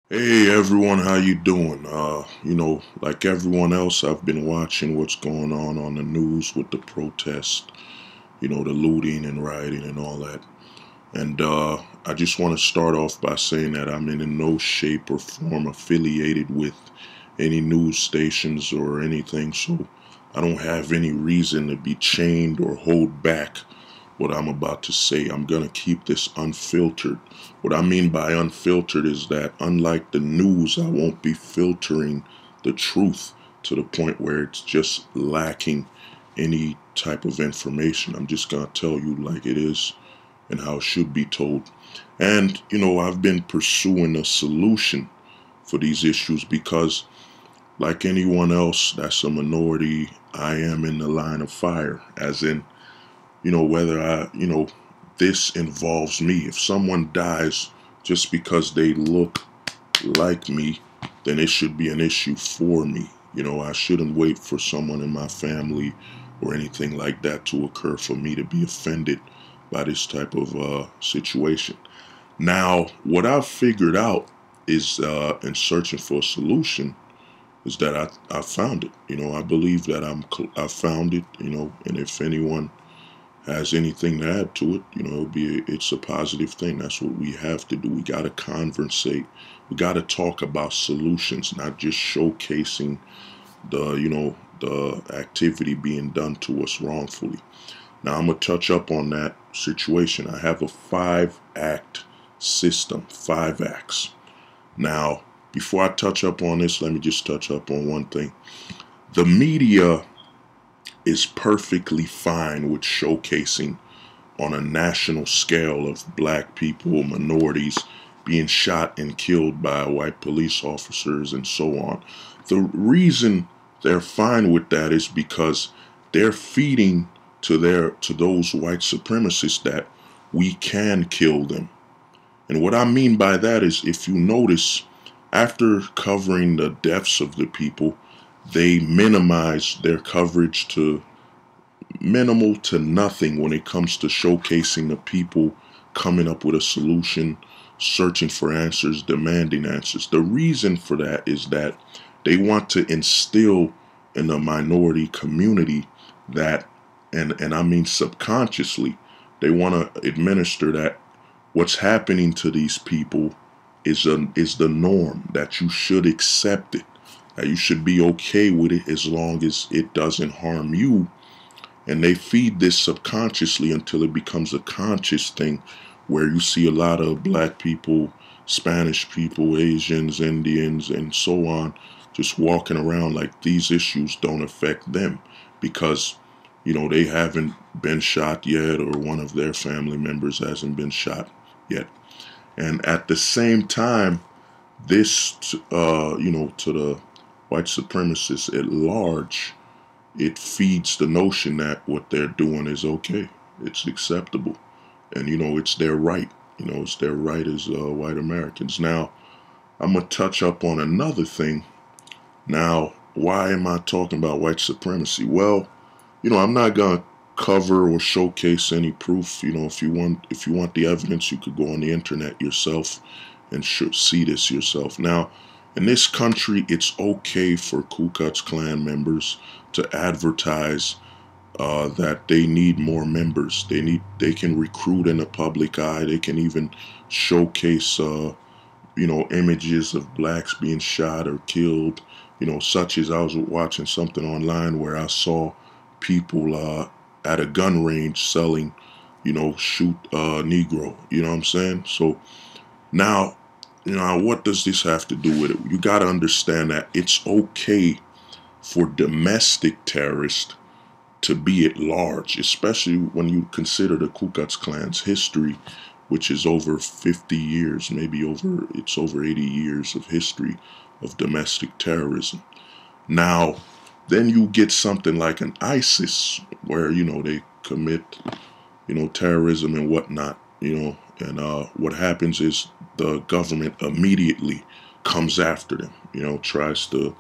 Hey everyone, how you doing? Like everyone else, I've been watching what's going on the news with the protest, the looting and rioting and all that. And I just want to start off by saying that I'm in no shape or form affiliated with any news stations or anything, so I don't have any reason to be chained or hold back what I'm about to say. I'm going to keep this unfiltered. What I mean by unfiltered is that, unlike the news, I won't be filtering the truth to the point where it's just lacking any type of information. I'm just going to tell you like it is and how it should be told. And, I've been pursuing a solution for these issues because, like anyone else that's a minority, I am in the line of fire, as in, whether this involves me. If someone dies just because they look like me, then it should be an issue for me. I shouldn't wait for someone in my family or anything like that to occur for me to be offended by this type of situation. Now, what I've figured out is, in searching for a solution, is that I found it. I believe that I found it. And if anyone has anything to add to it, it's a positive thing. That's what we have to do. We got to conversate. We got to talk about solutions, not just showcasing the activity being done to us wrongfully. Now I'm gonna touch up on that situation. I have a 5-act system, 5 acts. Now, before I touch up on this, let me just touch up on one thing. The media is perfectly fine with showcasing on a national scale of black people, minorities being shot and killed by white police officers and so on. The reason they're fine with that is because they're feeding to those white supremacists that we can kill them. And what I mean by that is, if you notice, after covering the deaths of the people, they minimize their coverage to minimal to nothing when it comes to showcasing the people coming up with a solution, searching for answers, demanding answers. The reason for that is that they want to instill in the minority community that, and I mean subconsciously, they want to administer that what's happening to these people is the norm, that you should accept it, that you should be okay with it as long as it doesn't harm you. And they feed this subconsciously until it becomes a conscious thing, where you see a lot of black people, Spanish people, Asians, Indians, and so on, just walking around like these issues don't affect them because, they haven't been shot yet, or one of their family members hasn't been shot yet. And at the same time, this, to the white supremacists at large, it feeds the notion that what they're doing is okay. It's acceptable. And, it's their right. It's their right as white Americans. Now, I'm going to touch up on another thing. Now, why am I talking about white supremacy? Well, I'm not going to cover or showcase any proof. If you want the evidence, you could go on the internet yourself and see this yourself. Now, in this country, it's okay for Ku Klux Klan members to advertise that they need more members. They can recruit in the public eye. They can even showcase images of blacks being shot or killed. Such as, I was watching something online where I saw people at a gun range selling, shoot Negro. You know what I'm saying? So now, what does this have to do with it? You got to understand that it's okay for domestic terrorists to be at large, especially when you consider the Ku Klux Klan's history, which is over 50 years, it's over 80 years of history of domestic terrorism. Now, then you get something like an ISIS, where, they commit, terrorism and whatnot, and what happens is the government immediately comes after them, tries to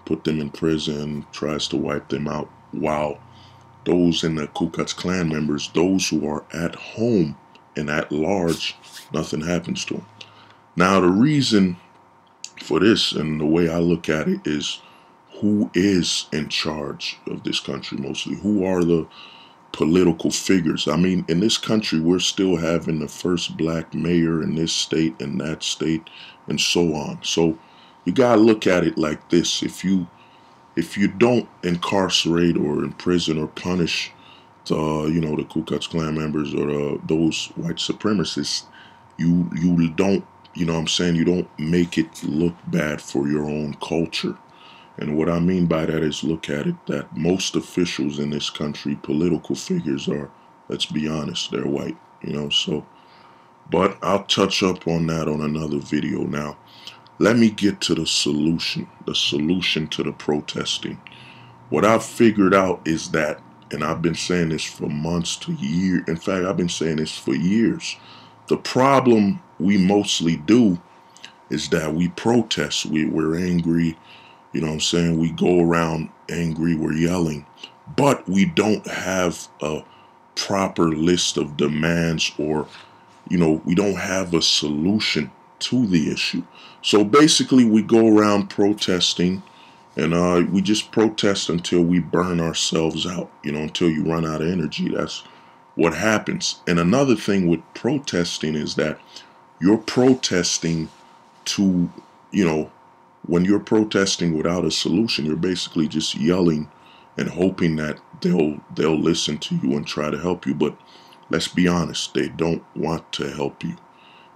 put them in prison, tries to wipe them out, while those in the Ku Klux Klan members, those who are at home and at large, nothing happens to them. Now, the reason for this. And the way I look at it is, who is in charge of this country mostly? Who are the political figures? I mean, in this country, we're still having the first black mayor in this state and that state and so on. So you gotta look at it like this. If you don't incarcerate or imprison or punish the Ku Klux Klan members or those white supremacists, you don't, what I'm saying, you don't make it look bad for your own culture. And what I mean by that is, look at it that most officials in this country, political figures, are, let's be honest, they're white, so, but I'll touch up on that on another video. Now, let me get to the solution to the protesting. What I've figured out is that, and I've been saying this for months to years, in fact, I've been saying this for years, the problem we mostly do is that we protest, we're angry, what I'm saying, we go around angry, we're yelling, but we don't have a proper list of demands, or, we don't have a solution to the issue. So basically we go around protesting, and we just protest until we burn ourselves out, until you run out of energy. That's what happens. And another thing with protesting is that you're protesting to, when you're protesting without a solution, you're basically just yelling and hoping that they'll listen to you and try to help you. But let's be honest, they don't want to help you.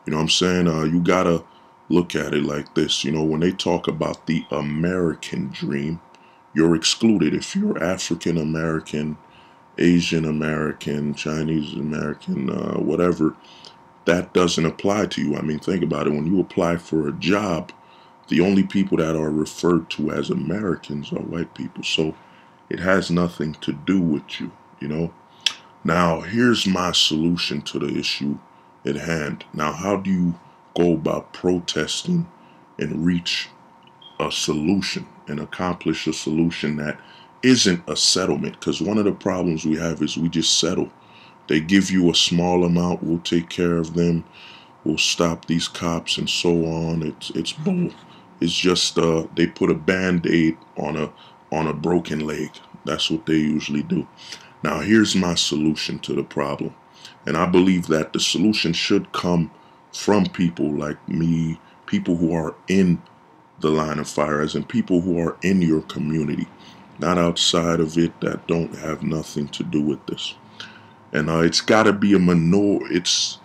You know what I'm saying? You gotta look at it like this. When they talk about the American dream, you're excluded. If you're African American, Asian American, Chinese American, whatever, that doesn't apply to you. I mean, think about it. When you apply for a job, the only people that are referred to as Americans are white people. So it has nothing to do with you, Now, here's my solution to the issue at hand. Now, how do you go about protesting and reach a solution and accomplish a solution that isn't a settlement? Because one of the problems we have is we just settle. They give you a small amount, we'll take care of them, we'll stop these cops and so on. It's bull. It's just they put a band-aid on a broken leg. That's what they usually do. Now, here's my solution to the problem. And I believe that the solution should come from people like me, people who are in the line of fire, as in people who are in your community, not outside of it, that don't have nothing to do with this. And it's got to be a it's,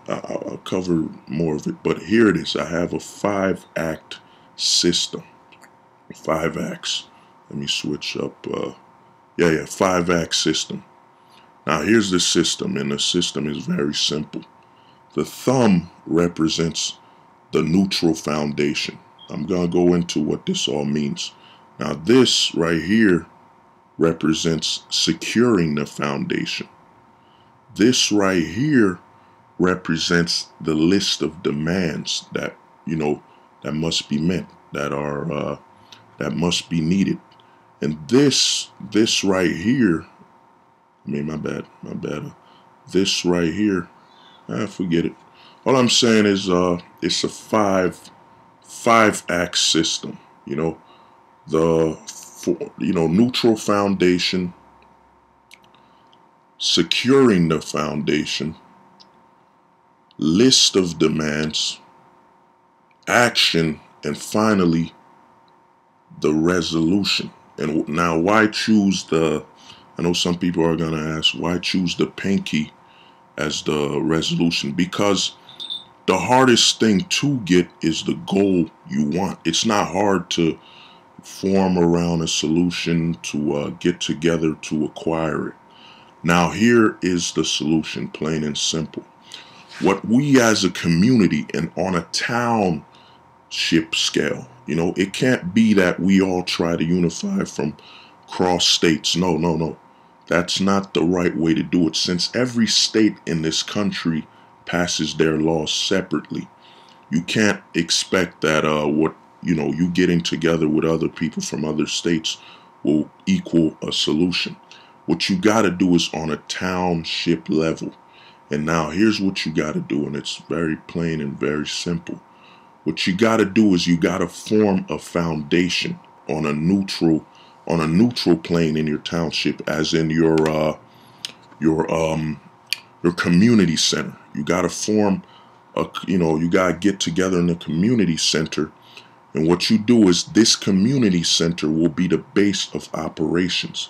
I'll cover more of it, but here it is. I have a 5-act system. 5 acts. Let me switch up. 5-act system. Now, here's the system, and the system is very simple. The thumb represents the neutral foundation. I'm going to go into what this all means. Now, this right here represents securing the foundation. This right here represents the list of demands that, that must be met, that must be needed. And this right here, my bad. This right here, forget it. All I'm saying is, it's a 5-act system. Neutral foundation, securing the foundation, list of demands, action, and finally, the resolution. And now, why choose I know some people are going to ask, why choose the pinky as the resolution? Because the hardest thing to get is the goal you want. It's not hard to form around a solution, to get together to acquire it. Now, here is the solution, plain and simple. What we as a community and on a township scale, it can't be that we all try to unify from cross states. No. That's not the right way to do it, since every state in this country passes their laws separately. You can't expect that you getting together with other people from other states will equal a solution. What you got to do is on a township level. And now here's what you got to do, and it's very plain and very simple. What you got to do is you got to form a foundation on a neutral plane in your township, as in your community center. You got to form you got to get together in the community center. And what you do is this community center will be the base of operations.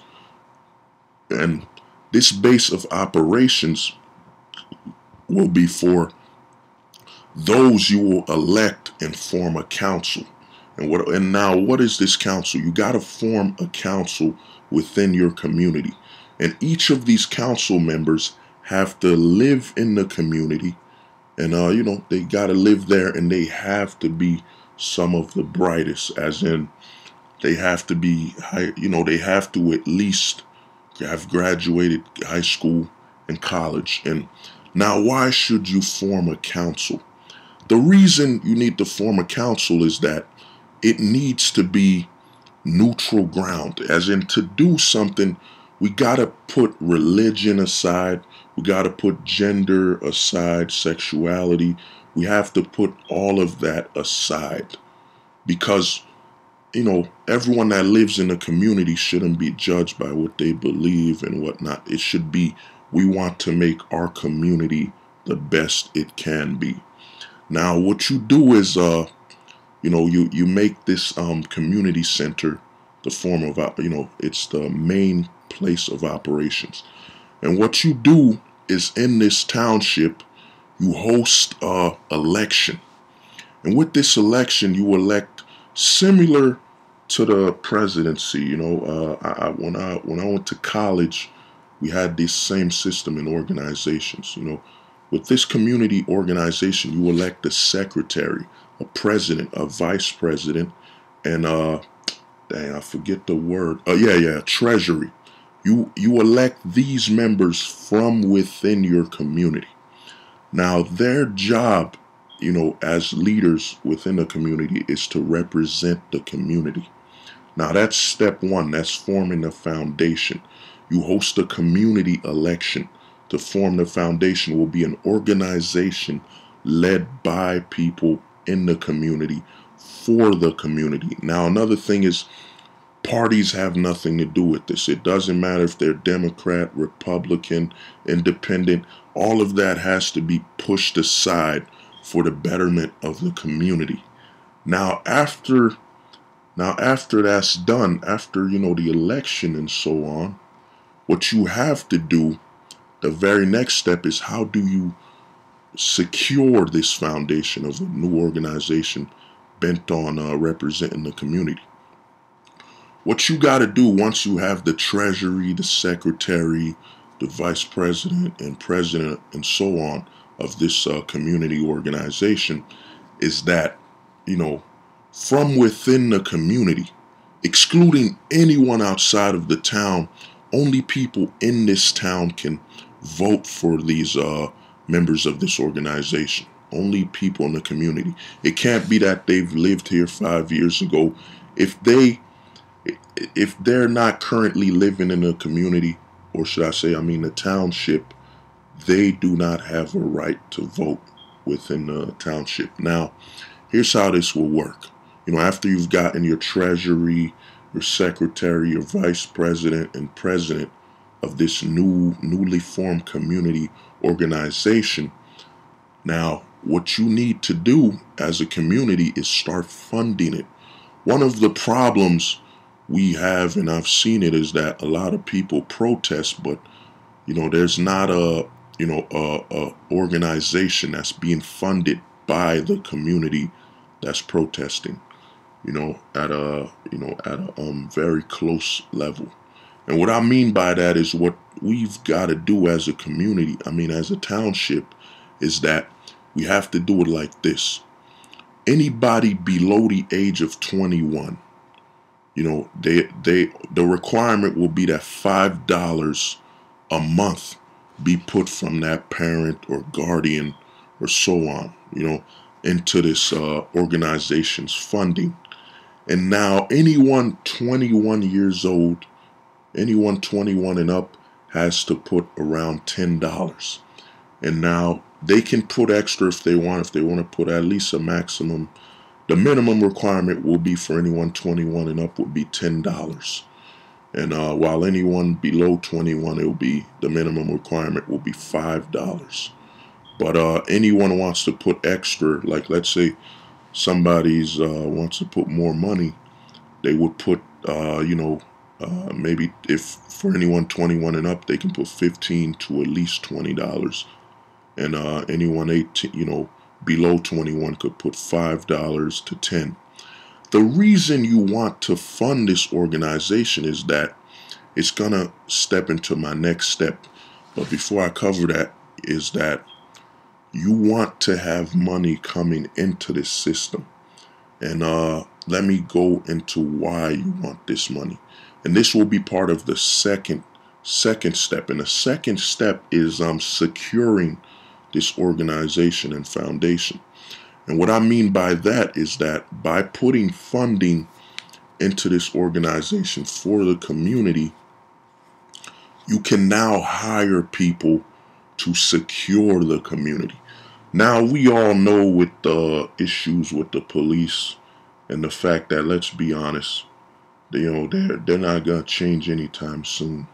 And this base of operations will be for those you will elect and form a council. And now what is this council? You got to form a council within your community. And each of these council members have to live in the community. And they got to live there, and they have to be some of the brightest, as in they have to be they have to at least have graduated high school and college. And now, why should you form a council? The reason you need to form a council is that it needs to be neutral ground, as in, to do something, we got to put religion aside, we got to put gender aside, sexuality. We have to put all of that aside, because everyone that lives in a community shouldn't be judged by what they believe and whatnot. It should be, we want to make our community the best it can be. Now, what you do is, you make this community center the form of, it's the main place of operations. And what you do is, in this township, you host a election. And with this election, you elect, similar to the presidency. When I went to college, we had this same system in organizations. With this community organization, you elect a secretary, a president, a vice president, and I forget the word. Treasury. You elect these members from within your community. Now, their job, as leaders within the community, is to represent the community. Now, that's step one. That's forming the foundation. You host a community election. To form the foundation will be an organization led by people in the community, for the community. Now, another thing is, parties have nothing to do with this. It doesn't matter if they're Democrat, Republican, Independent. All of that has to be pushed aside for the betterment of the community. Now, after that's done, after the election and so on, what you have to do, the very next step, is, how do you secure this foundation of a new organization bent on representing the community? What you got to do, once you have the treasury, the secretary, the vice president and president and so on of this community organization, is that, from within the community, excluding anyone outside of the town, only people in this town can vote for these members of this organization. Only people in the community. It can't be that they've lived here 5 years ago. If they're not currently living in the community, or should I say, the township, they do not have a right to vote within the township. Now, here's how this will work. After you've gotten your treasury, your secretary, your vice president, and president of this newly formed community organization, now what you need to do as a community is start funding it. One of the problems we have, and I've seen it, is that a lot of people protest, but there's not a organization that's being funded by the community that's protesting, at a very close level. And what I mean by that is, what we've got to do as a community, as a township, is that we have to do it like this. Anybody below the age of 21, the requirement will be that $5 a month be put from that parent or guardian or so on, into this organization's funding. And now anyone 21 years old, anyone 21 and up, has to put around $10. And now they can put extra if they want. If they want to put at least a maximum, the minimum requirement will be for anyone 21 and up would be $10. And while anyone below 21, it'll be the minimum requirement will be $5. But anyone wants to put extra, like let's say somebody's wants to put more money, they would put maybe if for anyone 21 and up, they can put 15 to at least $20, and anyone 18, below 21 could put $5 to 10. The reason you want to fund this organization is that it's gonna step into my next step. But before I cover that, is that you want to have money coming into this system. And let me go into why you want this money. And this will be part of the second step. And the second step is securing this organization and foundation. And what I mean by that is that by putting funding into this organization for the community, you can now hire people to secure the community. Now, we all know with the issues with the police and the fact that, let's be honest, they're not gonna change anytime soon.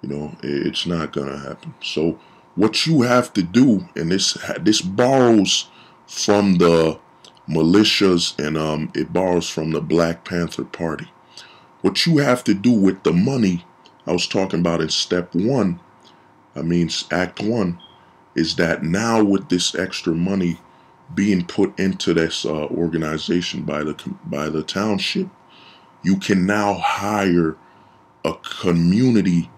It's not gonna happen. So what you have to do, and this borrows from the militias, and it borrows from the Black Panther Party. What you have to do with the money I was talking about in step one, act one, is that now with this extra money being put into this organization by the township, you can now hire a community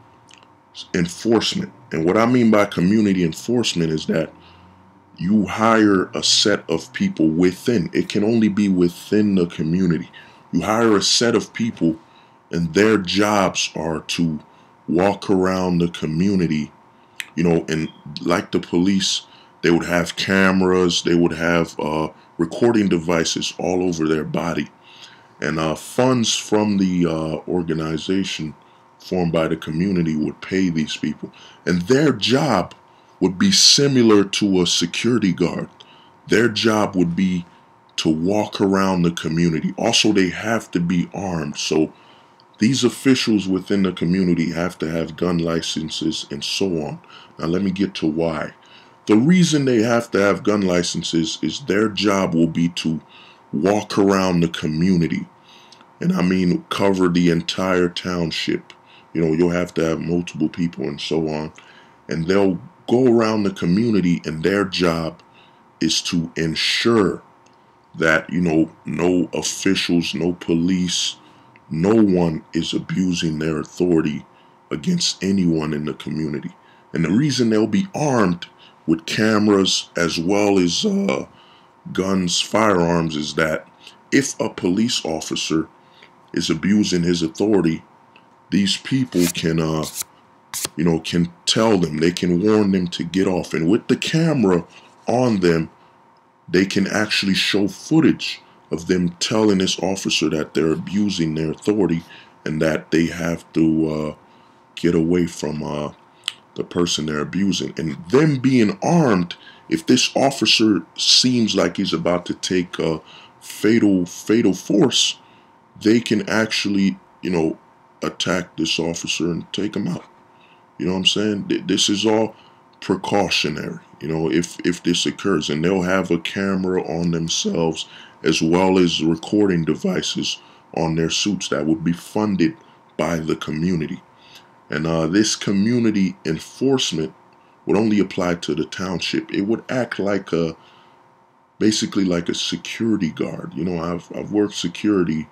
enforcement. And what I mean by community enforcement is that you hire a set of people within. It can only be within the community. You hire a set of people, and their jobs are to walk around the community, and like the police, they would have cameras, they would have recording devices all over their body. And funds from the organization formed by the community would pay these people. And their job would be similar to a security guard. Their job would be to walk around the community. Also, they have to be armed. So these officials within the community have to have gun licenses and so on. Now let me get to why. The reason they have to have gun licenses is their job will be to walk around the community. And cover the entire township. You'll have to have multiple people and so on. And they'll go around the community, and their job is to ensure that, no officials, no police, no one is abusing their authority against anyone in the community. And the reason they'll be armed with cameras as well as guns, firearms, is that if a police officer is abusing his authority, these people can tell them, they can warn them to get off. And with the camera on them, they can actually show footage of them telling this officer that they're abusing their authority and that they have to get away from the person they're abusing. And them being armed, if this officer seems like he's about to take fatal force, they can actually, attack this officer and take him out. You know what I'm saying? This is all precautionary, if this occurs. And they'll have a camera on themselves as well as recording devices on their suits that would be funded by the community. And this community enforcement would only apply to the township. It would act like basically like a security guard. I've worked security,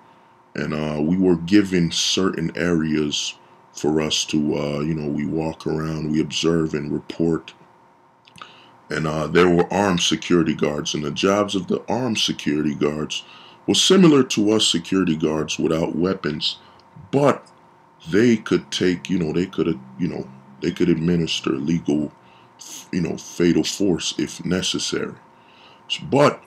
and we were given certain areas for us to, we walk around, we observe and report. And there were armed security guards, and the jobs of the armed security guards were similar to us security guards without weapons, but they could take, they could administer legal, fatal force if necessary. But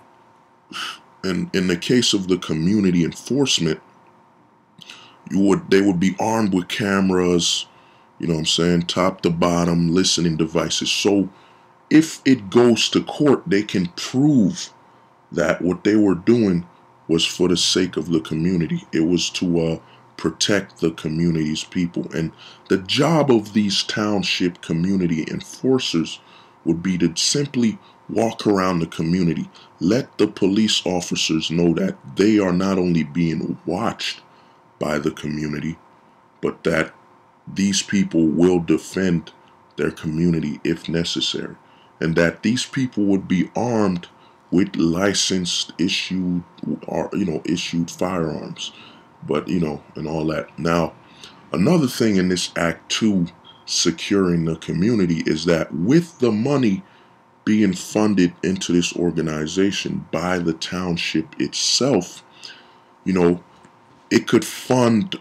in the case of the community enforcement, they would be armed with cameras, top to bottom, listening devices. So if it goes to court, they can prove that what they were doing was for the sake of the community. It was to protect the community's people. And the job of these township community enforcers would be to simply walk around the community, let the police officers know that they are not only being watched by the community, but that these people will defend their community if necessary, and that these people would be armed with licensed, issued, or issued firearms, but and all that. Now, another thing in this Act 2 securing the community is that with the money being funded into this organization by the township itself, you know, it could fund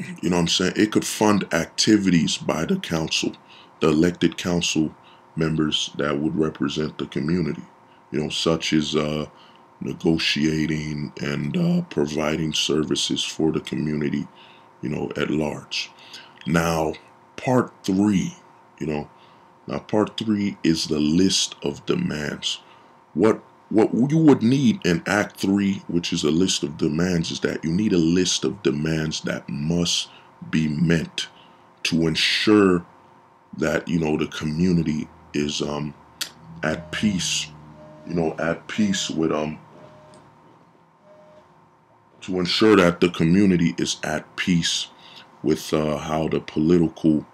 it could fund activities by the council, the elected council members that would represent the community, such as negotiating and providing services for the community, at large. Now, part three, part three is the list of demands. What you would need in Act 3, which is a list of demands, is that you need a list of demands that must be met to ensure that, the community is at peace, at peace with to ensure that the community is at peace with how the political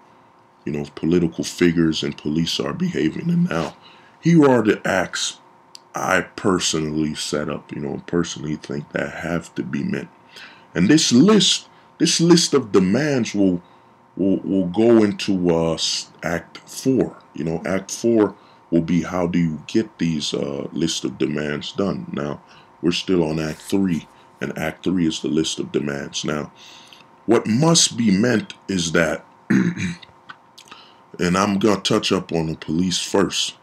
figures and police are behaving. And now, here are the acts I personally set up, personally think that have to be met. And this list of demands will go into Act 4. Act 4 will be how do you get these list of demands done. Now, we're still on Act 3, and Act 3 is the list of demands. Now, what must be meant is that, and I'm going to touch up on the police first.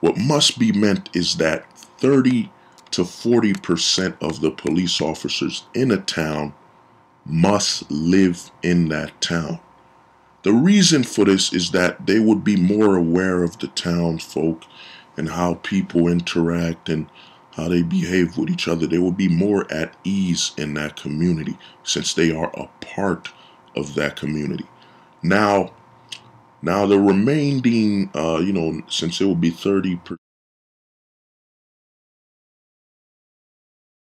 What must be meant is that 30 to 40% of the police officers in a town must live in that town. The reason for this is that they would be more aware of the townsfolk and how people interact and how they behave with each other. They would be more at ease in that community since they are a part of that community. Now the remaining, since it will be 30%.